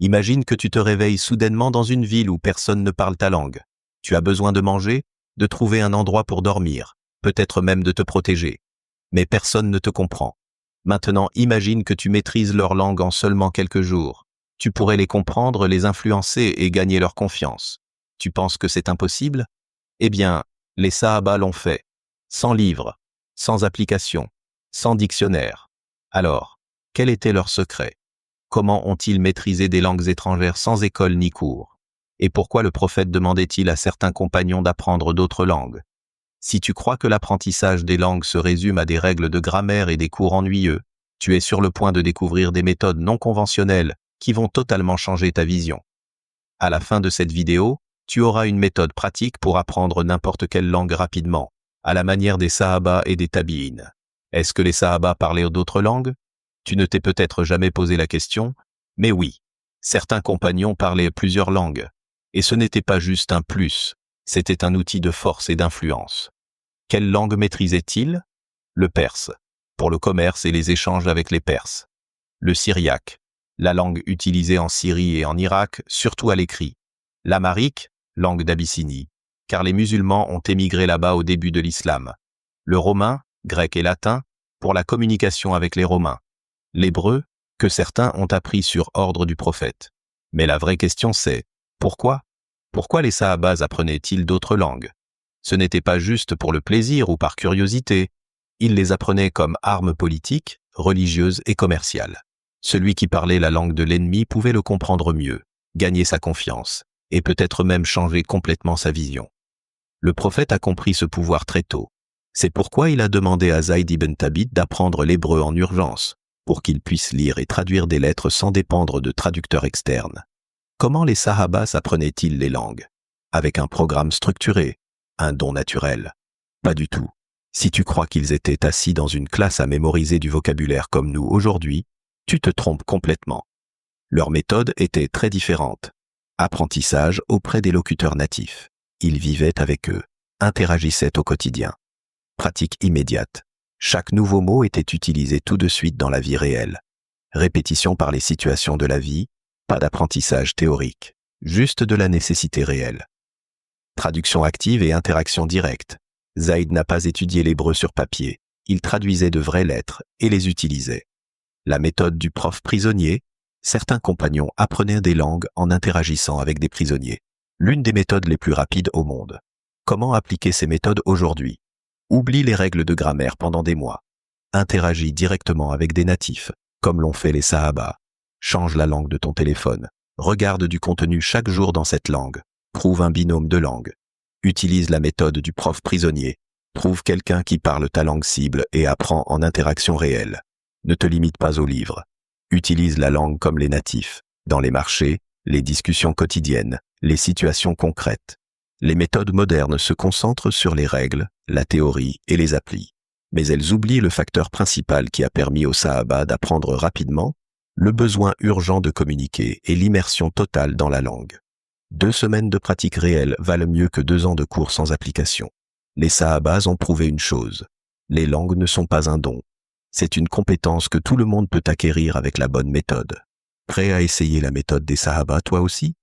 Imagine que tu te réveilles soudainement dans une ville où personne ne parle ta langue. Tu as besoin de manger, de trouver un endroit pour dormir, peut-être même de te protéger. Mais personne ne te comprend. Maintenant, imagine que tu maîtrises leur langue en seulement quelques jours. Tu pourrais les comprendre, les influencer et gagner leur confiance. Tu penses que c'est impossible? Eh bien, les Sahaba l'ont fait. Sans livre, sans application, sans dictionnaire. Alors, quel était leur secret? Comment ont-ils maîtrisé des langues étrangères sans école ni cours? Et pourquoi le prophète demandait-il à certains compagnons d'apprendre d'autres langues? Si tu crois que l'apprentissage des langues se résume à des règles de grammaire et des cours ennuyeux, tu es sur le point de découvrir des méthodes non conventionnelles qui vont totalement changer ta vision. À la fin de cette vidéo, tu auras une méthode pratique pour apprendre n'importe quelle langue rapidement, à la manière des Sahaba et des Tabi'in. Est-ce que les Sahaba parlaient d'autres langues? Tu ne t'es peut-être jamais posé la question, mais oui, certains compagnons parlaient plusieurs langues. Et ce n'était pas juste un plus, c'était un outil de force et d'influence. Quelle langue maîtrisait-il? Le perse, pour le commerce et les échanges avec les Perses. Le syriaque, la langue utilisée en Syrie et en Irak, surtout à l'écrit. L'amharique, langue d'Abyssinie, car les musulmans ont émigré là-bas au début de l'islam. Le romain, grec et latin, pour la communication avec les Romains. L'hébreu, que certains ont appris sur ordre du prophète. Mais la vraie question c'est, pourquoi? Pourquoi les Sahabas apprenaient-ils d'autres langues? Ce n'était pas juste pour le plaisir ou par curiosité, ils les apprenaient comme armes politiques, religieuses et commerciales. Celui qui parlait la langue de l'ennemi pouvait le comprendre mieux, gagner sa confiance, et peut-être même changer complètement sa vision. Le prophète a compris ce pouvoir très tôt. C'est pourquoi il a demandé à Zayd ibn Thabit d'apprendre l'hébreu en urgence, pour qu'il puisse lire et traduire des lettres sans dépendre de traducteurs externes. Comment les Sahabas apprenaient-ils les langues? Avec un programme structuré, un don naturel? Pas du tout. Si tu crois qu'ils étaient assis dans une classe à mémoriser du vocabulaire comme nous aujourd'hui, tu te trompes complètement. Leur méthode était très différente. Apprentissage auprès des locuteurs natifs. Ils vivaient avec eux, interagissaient au quotidien. Pratique immédiate. Chaque nouveau mot était utilisé tout de suite dans la vie réelle. Répétition par les situations de la vie, pas d'apprentissage théorique, juste de la nécessité réelle. Traduction active et interaction directe. Zayd n'a pas étudié l'hébreu sur papier, il traduisait de vraies lettres et les utilisait. La méthode du prof prisonnier, certains compagnons apprenaient des langues en interagissant avec des prisonniers. L'une des méthodes les plus rapides au monde. Comment appliquer ces méthodes aujourd'hui? Oublie les règles de grammaire pendant des mois. Interagis directement avec des natifs, comme l'ont fait les Sahaba. Change la langue de ton téléphone. Regarde du contenu chaque jour dans cette langue. Trouve un binôme de langue. Utilise la méthode du prof prisonnier. Trouve quelqu'un qui parle ta langue cible et apprends en interaction réelle. Ne te limite pas aux livres. Utilise la langue comme les natifs, dans les marchés, les discussions quotidiennes, les situations concrètes. Les méthodes modernes se concentrent sur les règles, la théorie et les applis. Mais elles oublient le facteur principal qui a permis aux Sahaba d'apprendre rapidement, le besoin urgent de communiquer et l'immersion totale dans la langue. 2 semaines de pratique réelle valent mieux que 2 ans de cours sans application. Les Sahabas ont prouvé une chose. Les langues ne sont pas un don. C'est une compétence que tout le monde peut acquérir avec la bonne méthode. Prêt à essayer la méthode des Sahaba toi aussi?